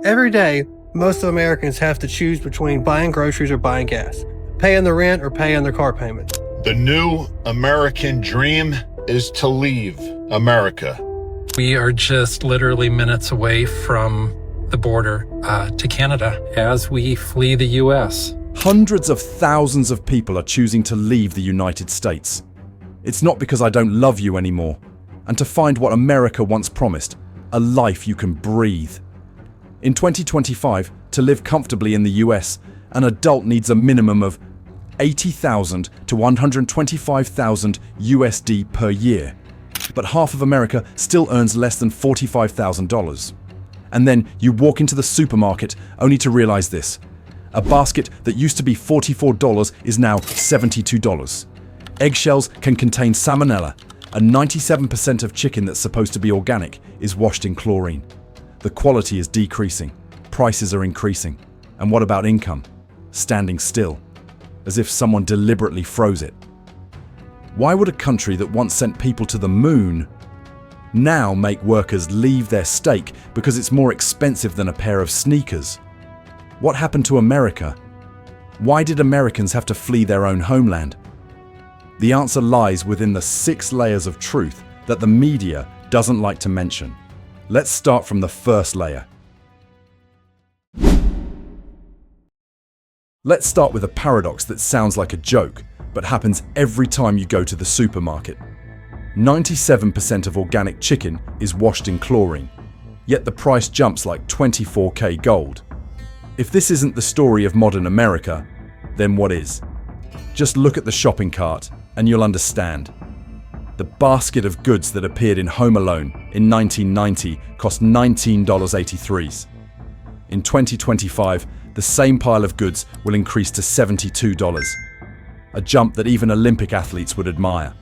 Every day, most Americans have to choose between buying groceries or buying gas, paying the rent or paying their car payment. The new American dream is to leave America. We are just literally minutes away from the border to Canada as we flee the U.S. Hundreds of thousands of people are choosing to leave the United States. It's not because I don't love you anymore, and to find what America once promised, a life you can breathe. In 2025, to live comfortably in the US, an adult needs a minimum of $80,000 to $125,000 USD per year. But half of America still earns less than $45,000. And then you walk into the supermarket only to realize this. A basket that used to be $44 is now $72. Eggshells can contain salmonella, and 97% of chicken that's supposed to be organic is washed in chlorine. The quality is decreasing, prices are increasing, and what about income? Standing still, as if someone deliberately froze it. Why would a country that once sent people to the moon now make workers leave their steak because it's more expensive than a pair of sneakers? What happened to America? Why did Americans have to flee their own homeland? The answer lies within the 6 layers of truth that the media doesn't like to mention. Let's start from the first layer. Let's start with a paradox that sounds like a joke, but happens every time you go to the supermarket. 97% of organic chicken is washed in chlorine, yet the price jumps like 24K gold. If this isn't the story of modern America, then what is? Just look at the shopping cart and you'll understand. The basket of goods that appeared in Home Alone in 1990 cost $19.83. In 2025, the same pile of goods will increase to $72, a jump that even Olympic athletes would admire.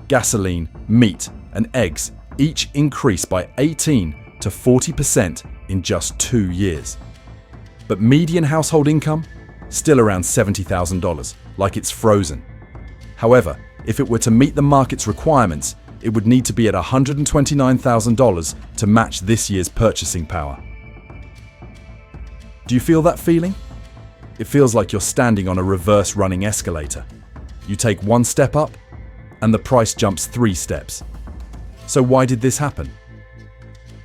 Gasoline, meat, and eggs each increase by 18 to 40% in just 2 years. But median household income? Still around $70,000, like it's frozen. However, if it were to meet the market's requirements, it would need to be at $129,000 to match this year's purchasing power. Do you feel that feeling? It feels like you're standing on a reverse running escalator. You take 1 step up, and the price jumps 3 steps. So why did this happen?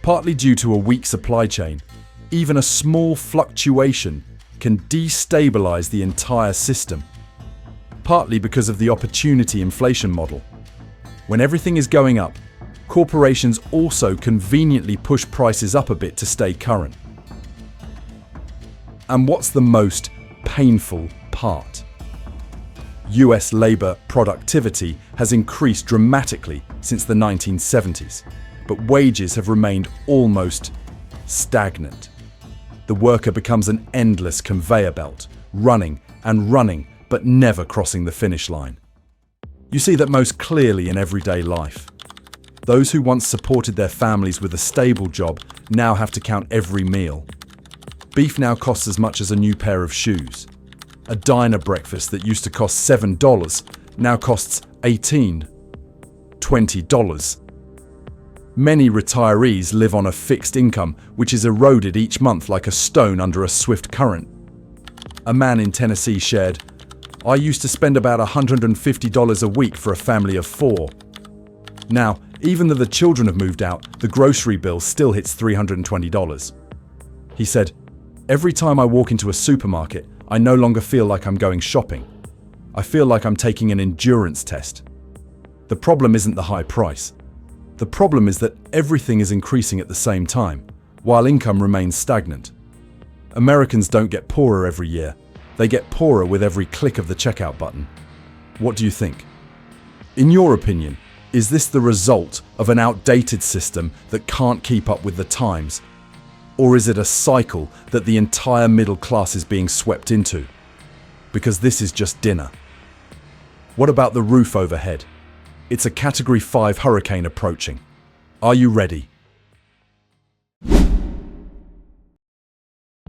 Partly due to a weak supply chain, even a small fluctuation can destabilize the entire system. Partly because of the opportunity inflation model. When everything is going up, corporations also conveniently push prices up a bit to stay current. And what's the most painful part? US labor productivity has increased dramatically since the 1970s, but wages have remained almost stagnant. The worker becomes an endless conveyor belt, running and running, but never crossing the finish line. You see that most clearly in everyday life. Those who once supported their families with a stable job now have to count every meal. Beef now costs as much as a new pair of shoes. A diner breakfast that used to cost $7 now costs $18, $20. Many retirees live on a fixed income which is eroded each month like a stone under a swift current. A man in Tennessee shared, "I used to spend about $150 a week for a family of 4. Now, even though the children have moved out, the grocery bill still hits $320. He said, "Every time I walk into a supermarket, I no longer feel like I'm going shopping. I feel like I'm taking an endurance test." The problem isn't the high price. The problem is that everything is increasing at the same time, while income remains stagnant. Americans don't get poorer every year. They get poorer with every click of the checkout button. What do you think? In your opinion, is this the result of an outdated system that can't keep up with the times? Or is it a cycle that the entire middle class is being swept into? Because this is just dinner. What about the roof overhead? It's a Category 5 hurricane approaching. Are you ready?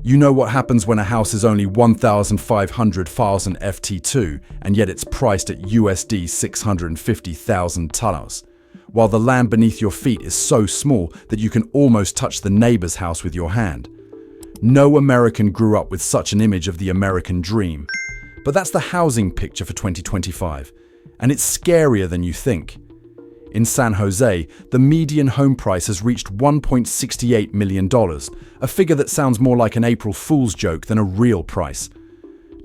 You know what happens when a house is only 1,500 files in FT2 and yet it's priced at USD 650,000 dollars, while the land beneath your feet is so small that you can almost touch the neighbor's house with your hand. No American grew up with such an image of the American dream. But that's the housing picture for 2025, and it's scarier than you think. In San Jose, the median home price has reached $1.68 million, a figure that sounds more like an April Fool's joke than a real price.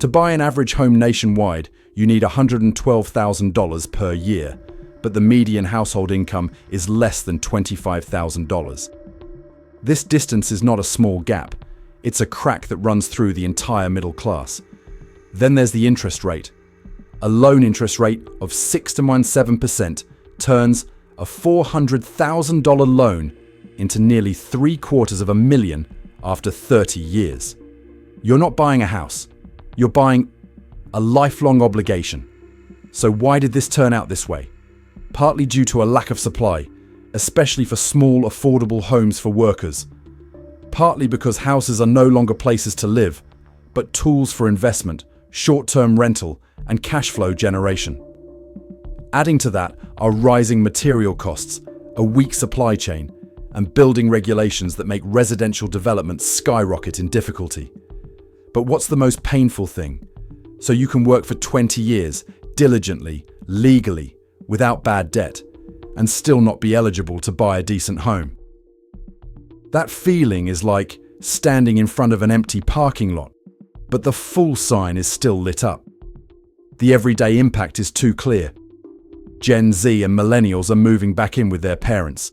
To buy an average home nationwide, you need $112,000 per year, but the median household income is less than $25,000. This distance is not a small gap. It's a crack that runs through the entire middle class. Then there's the interest rate. A loan interest rate of 6.17% turns a $400,000 loan into nearly $750,000 after 30 years. You're not buying a house. You're buying a lifelong obligation. So why did this turn out this way? Partly due to a lack of supply, especially for small, affordable homes for workers. Partly because houses are no longer places to live, but tools for investment, short-term rental, and cash flow generation. Adding to that are rising material costs, a weak supply chain, and building regulations that make residential development skyrocket in difficulty. But what's the most painful thing? So you can work for 20 years, diligently, legally, without bad debt, and still not be eligible to buy a decent home. That feeling is like standing in front of an empty parking lot, but the full sign is still lit up. The everyday impact is too clear. Gen Z and millennials are moving back in with their parents.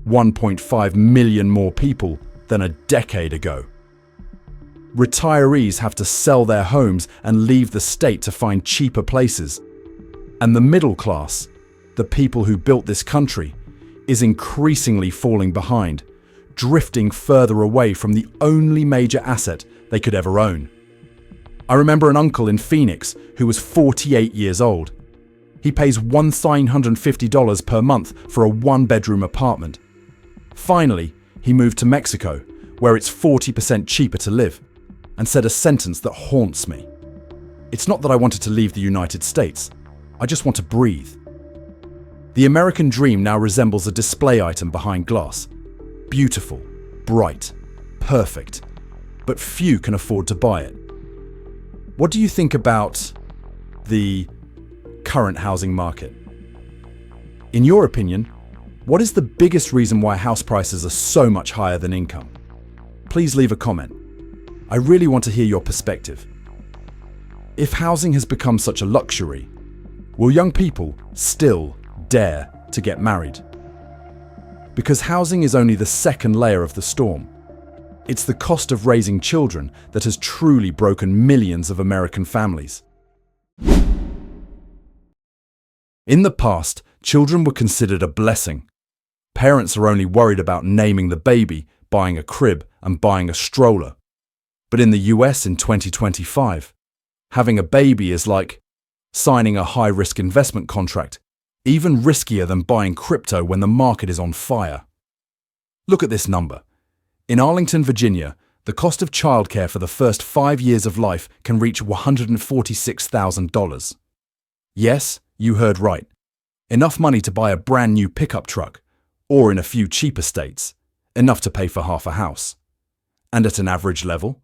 1.5 million more people than a decade ago. Retirees have to sell their homes and leave the state to find cheaper places. And the middle class, the people who built this country, is increasingly falling behind, drifting further away from the only major asset they could ever own. I remember an uncle in Phoenix who was 48 years old. He pays $1,950 per month for a one-bedroom apartment. Finally, he moved to Mexico, where it's 40% cheaper to live, and said a sentence that haunts me. It's not that I wanted to leave the United States. I just want to breathe. The American dream now resembles a display item behind glass. Beautiful, bright, perfect, but few can afford to buy it. What do you think about the current housing market? In your opinion, what is the biggest reason why house prices are so much higher than income? Please leave a comment. I really want to hear your perspective. If housing has become such a luxury, will young people still dare to get married? Because housing is only the second layer of the storm. It's the cost of raising children that has truly broken millions of American families. In the past, children were considered a blessing. Parents are only worried about naming the baby, buying a crib, and buying a stroller. But in the US in 2025, having a baby is like signing a high-risk investment contract, even riskier than buying crypto when the market is on fire. Look at this number. In Arlington, Virginia, the cost of childcare for the first 5 years of life can reach $146,000. Yes, you heard right. Enough money to buy a brand new pickup truck, or in a few cheaper states, enough to pay for half a house. And at an average level,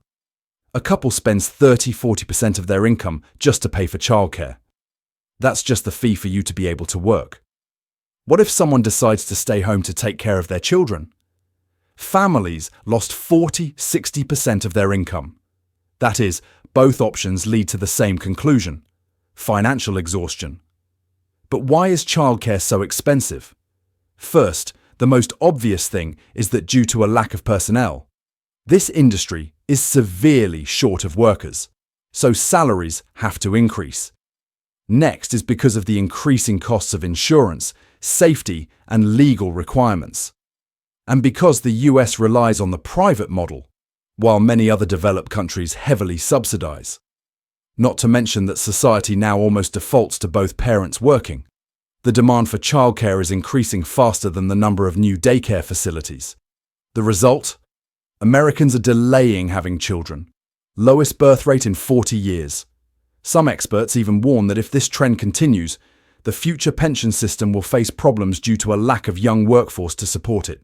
a couple spends 30–40% of their income just to pay for childcare. That's just the fee for you to be able to work. What if someone decides to stay home to take care of their children? Families lost 40–60% of their income. That is, both options lead to the same conclusion: financial exhaustion. But why is childcare so expensive? First, the most obvious thing is that due to a lack of personnel, this industry is severely short of workers, so salaries have to increase. Next is because of the increasing costs of insurance, safety, and legal requirements. And because the US relies on the private model, while many other developed countries heavily subsidize. Not to mention that society now almost defaults to both parents working. The demand for childcare is increasing faster than the number of new daycare facilities. The result? Americans are delaying having children. Lowest birth rate in 40 years. Some experts even warn that if this trend continues, the future pension system will face problems due to a lack of young workforce to support it.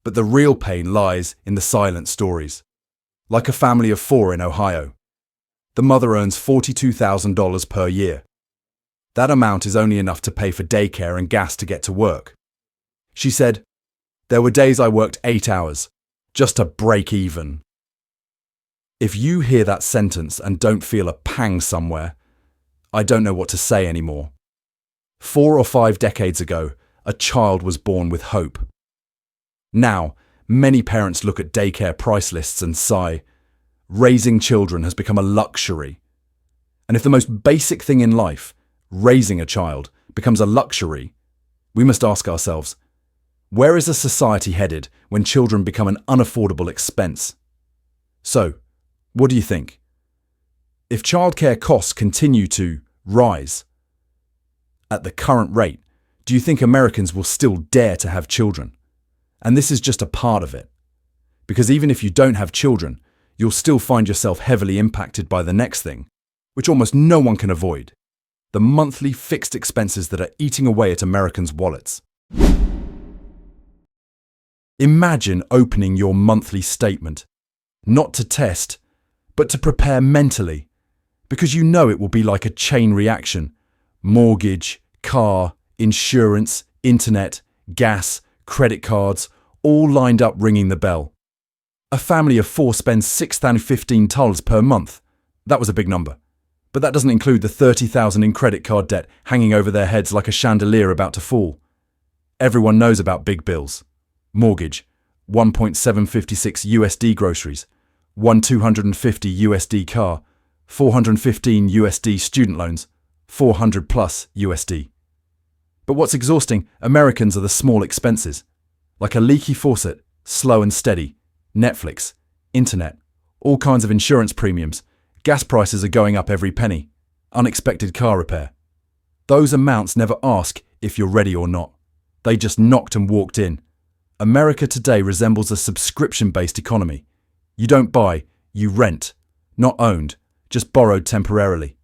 But the real pain lies in the silent stories. Like a family of 4 in Ohio. The mother earns $42,000 per year. That amount is only enough to pay for daycare and gas to get to work. She said, "There were days I worked 8 hours, just to break even." If you hear that sentence and don't feel a pang somewhere, I don't know what to say anymore. 4 or 5 decades ago, a child was born with hope. Now, many parents look at daycare price lists and sigh, raising children has become a luxury. And if the most basic thing in life, raising a child, becomes a luxury, we must ask ourselves, where is a society headed when children become an unaffordable expense? So, what do you think? If childcare costs continue to rise at the current rate, do you think Americans will still dare to have children? And this is just a part of it. Because even if you don't have children, you'll still find yourself heavily impacted by the next thing, which almost no one can avoid: the monthly fixed expenses that are eating away at Americans' wallets. Imagine opening your monthly statement, not to test, but to prepare mentally, because you know it will be like a chain reaction. Mortgage, car, insurance, internet, gas, credit cards, all lined up ringing the bell. A family of 4 spends $6,015 per month. That was a big number. But that doesn't include the $30,000 in credit card debt hanging over their heads like a chandelier about to fall. Everyone knows about big bills. Mortgage, 1.756 USD groceries, 1,250 USD car, 415 USD student loans, 400 plus USD. But what's exhausting Americans are the small expenses, like a leaky faucet, slow and steady, Netflix, internet, all kinds of insurance premiums. Gas prices are going up every penny. Unexpected car repair. Those amounts never ask if you're ready or not. They just knocked and walked in. America today resembles a subscription-based economy. You don't buy, you rent. Not owned, just borrowed temporarily.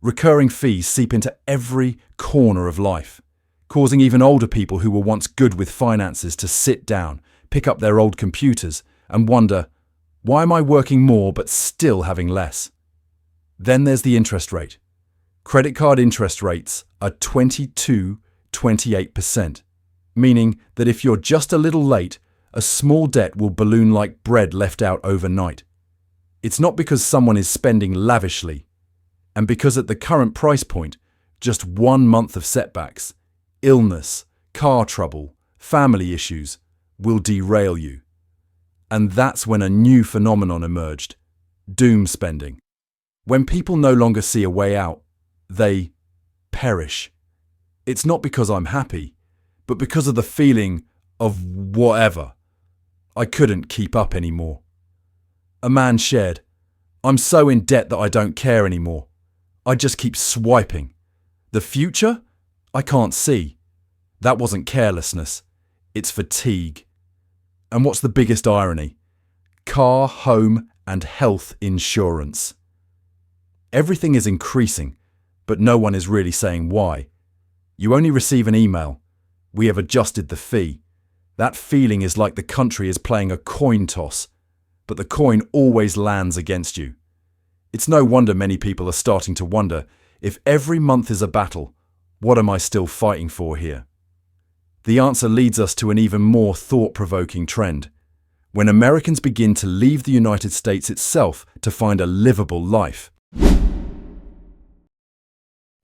Recurring fees seep into every corner of life, causing even older people who were once good with finances to sit down, pick up their old computers, and wonder, why am I working more but still having less? Then there's the interest rate. Credit card interest rates are 28%, meaning that if you're just a little late, a small debt will balloon like bread left out overnight. It's not because someone is spending lavishly, and because at the current price point, just 1 month of setbacks, illness, car trouble, family issues will derail you. And that's when a new phenomenon emerged: doom spending. When people no longer see a way out, they perish. It's not because I'm happy, but because of the feeling of whatever. I couldn't keep up anymore. A man shared, "I'm so in debt that I don't care anymore. I just keep swiping. The future? I can't see." That wasn't carelessness. It's fatigue. And what's the biggest irony? Car, home, and health insurance. Everything is increasing, but no one is really saying why. You only receive an email. "We have adjusted the fee." That feeling is like the country is playing a coin toss, but the coin always lands against you. It's no wonder many people are starting to wonder, if every month is a battle, what am I still fighting for here? The answer leads us to an even more thought-provoking trend. When Americans begin to leave the United States itself to find a livable life.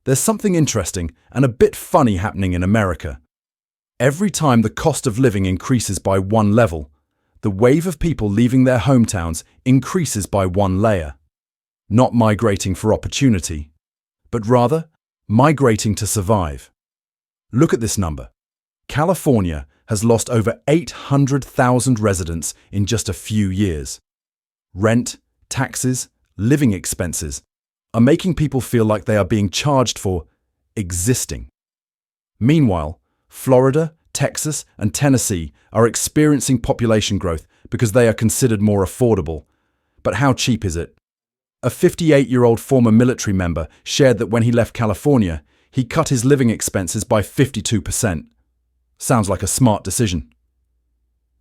There's something interesting and a bit funny happening in America. Every time the cost of living increases by one level, the wave of people leaving their hometowns increases by one layer. Not migrating for opportunity, but rather migrating to survive. Look at this number. California has lost over 800,000 residents in just a few years. Rent, taxes, living expenses are making people feel like they are being charged for existing. Meanwhile, Florida, Texas, and Tennessee are experiencing population growth because they are considered more affordable. But how cheap is it? A 58-year-old former military member shared that when he left California, he cut his living expenses by 52%. Sounds like a smart decision.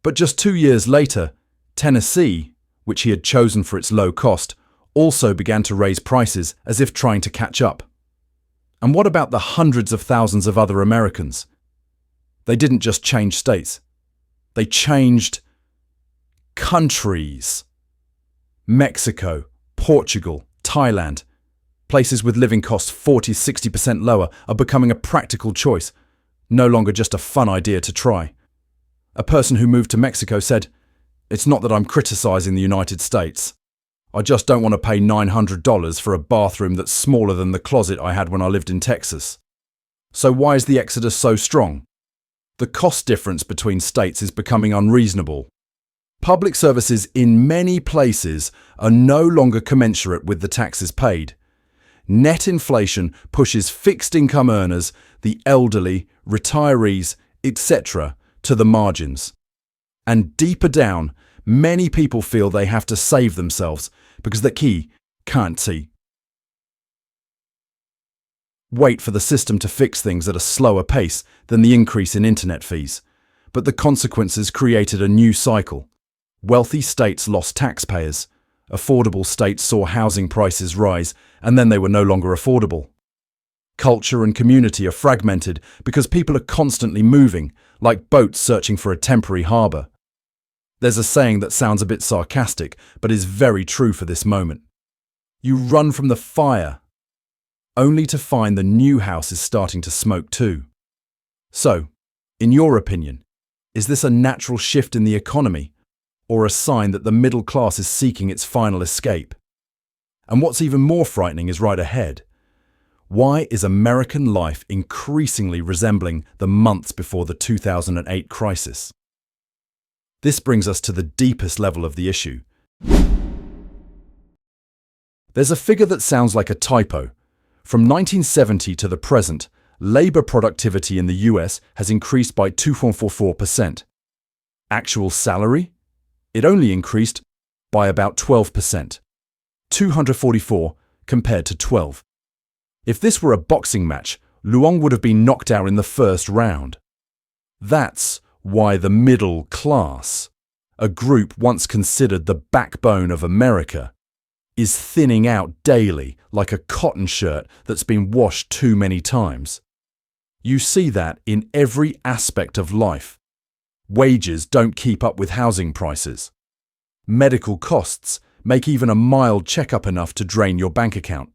But just 2 years later, Tennessee, which he had chosen for its low cost, also began to raise prices as if trying to catch up. And what about the hundreds of thousands of other Americans? They didn't just change states. They changed countries. Mexico, Portugal, Thailand, places with living costs 40–60% lower, are becoming a practical choice, no longer just a fun idea to try. A person who moved to Mexico said, "It's not that I'm criticizing the United States. I just don't want to pay $900 for a bathroom that's smaller than the closet I had when I lived in Texas." So why is the exodus so strong? The cost difference between states is becoming unreasonable. Public services in many places are no longer commensurate with the taxes paid. Net inflation pushes fixed income earners, the elderly, retirees, etc., to the margins. And deeper down, many people feel they have to save themselves because the key can't see. Wait for the system to fix things at a slower pace than the increase in internet fees. But the consequences created a new cycle. Wealthy states lost taxpayers. Affordable states saw housing prices rise, and then they were no longer affordable. Culture and community are fragmented because people are constantly moving, like boats searching for a temporary harbour. There's a saying that sounds a bit sarcastic, but is very true for this moment. You run from the fire, only to find the new house is starting to smoke too. So, in your opinion, is this a natural shift in the economy, or a sign that the middle class is seeking its final escape? And what's even more frightening is right ahead. Why is American life increasingly resembling the months before the 2008 crisis? This brings us to the deepest level of the issue. There's a figure that sounds like a typo. From 1970 to the present, labor productivity in the US has increased by 2.44%. Actual salary? It only increased by about 12%. 244 compared to 12. If this were a boxing match, Luong would have been knocked out in the first round. That's why the middle class, a group once considered the backbone of America, is thinning out daily like a cotton shirt that's been washed too many times. You see that in every aspect of life. Wages don't keep up with housing prices. Medical costs make even a mild checkup enough to drain your bank account.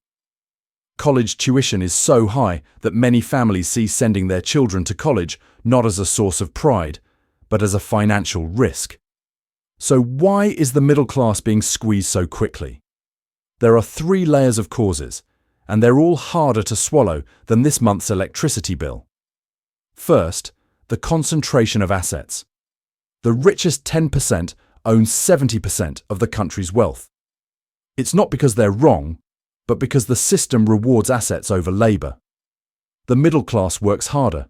College tuition is so high that many families see sending their children to college not as a source of pride, but as a financial risk. So why is the middle class being squeezed so quickly? There are 3 layers of causes, and they're all harder to swallow than this month's electricity bill. First, the concentration of assets. The richest 10% own 70% of the country's wealth. It's not because they're wrong, but because the system rewards assets over labour. The middle class works harder,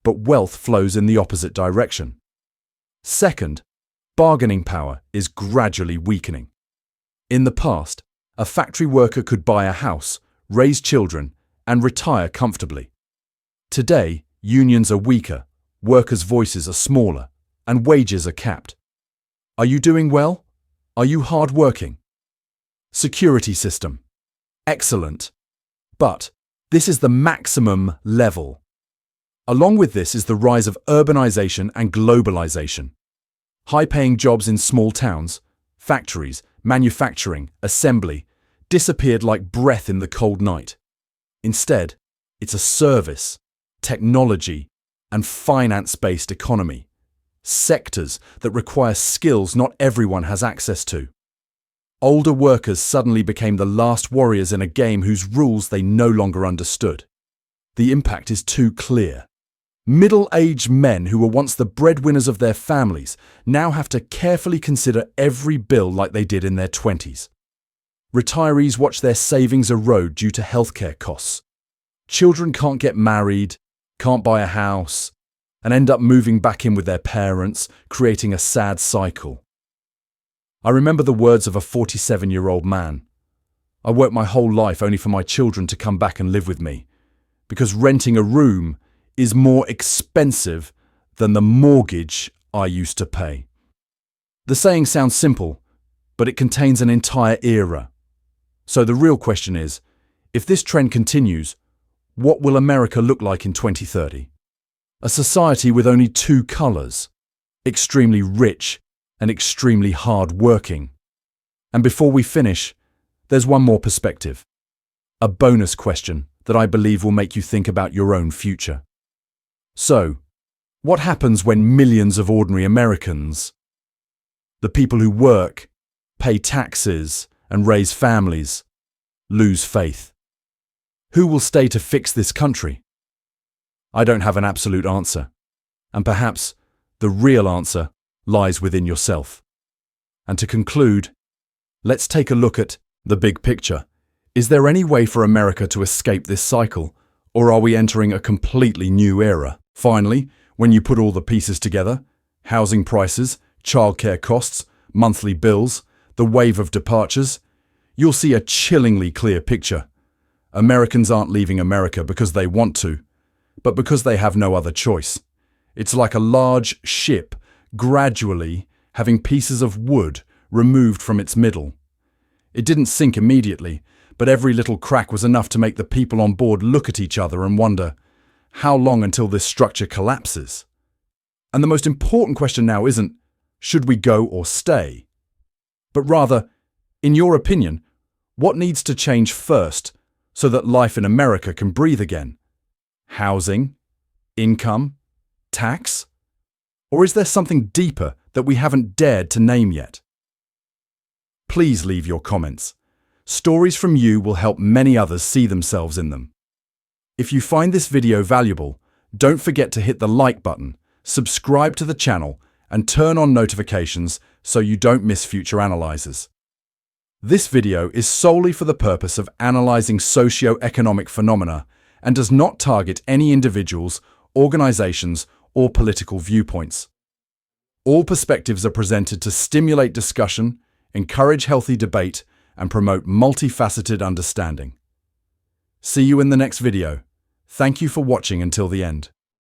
but wealth flows in the opposite direction. Second, bargaining power is gradually weakening. In the past, a factory worker could buy a house, raise children, and retire comfortably. Today, unions are weaker, workers' voices are smaller, and wages are capped. Are you doing well? Are you hard-working? Security system. Excellent. But this is the maximum level. Along with this is the rise of urbanization and globalization. High-paying jobs in small towns, factories, manufacturing, assembly, disappeared like breath in the cold night. Instead, it's a service, technology, and finance-based economy. Sectors that require skills not everyone has access to. Older workers suddenly became the last warriors in a game whose rules they no longer understood. The impact is too clear. Middle-aged men who were once the breadwinners of their families now have to carefully consider every bill like they did in their 20s. Retirees watch their savings erode due to healthcare costs. Children can't get married, can't buy a house, and end up moving back in with their parents, creating a sad cycle. I remember the words of a 47-year-old man. I worked my whole life only for my children to come back and live with me, because renting a room is more expensive than the mortgage I used to pay. The saying sounds simple, but it contains an entire era. So the real question is, if this trend continues, what will America look like in 2030? A society with only two colors, extremely rich and extremely hard-working. And before we finish, there's one more perspective. A bonus question that I believe will make you think about your own future. So, what happens when millions of ordinary Americans, the people who work, pay taxes, and raise families, lose faith? Who will stay to fix this country? I don't have an absolute answer, and perhaps the real answer lies within yourself. And to conclude, let's take a look at the big picture. Is there any way for America to escape this cycle, or are we entering a completely new era? Finally, when you put all the pieces together, housing prices, childcare costs, monthly bills, the wave of departures, you'll see a chillingly clear picture. Americans aren't leaving America because they want to, but because they have no other choice. It's like a large ship gradually having pieces of wood removed from its middle. It didn't sink immediately, but every little crack was enough to make the people on board look at each other and wonder, how long until this structure collapses? And the most important question now isn't, should we go or stay? But rather, in your opinion, what needs to change first so that life in America can breathe again? Housing? Income? Tax? Or is there something deeper that we haven't dared to name yet? Please leave your comments. Stories from you will help many others see themselves in them. If you find this video valuable, don't forget to hit the like button, subscribe to the channel, and turn on notifications so you don't miss future analyses. This video is solely for the purpose of analyzing socio-economic phenomena and does not target any individuals, organizations, or political viewpoints. All perspectives are presented to stimulate discussion, encourage healthy debate, and promote multifaceted understanding. See you in the next video. Thank you for watching until the end.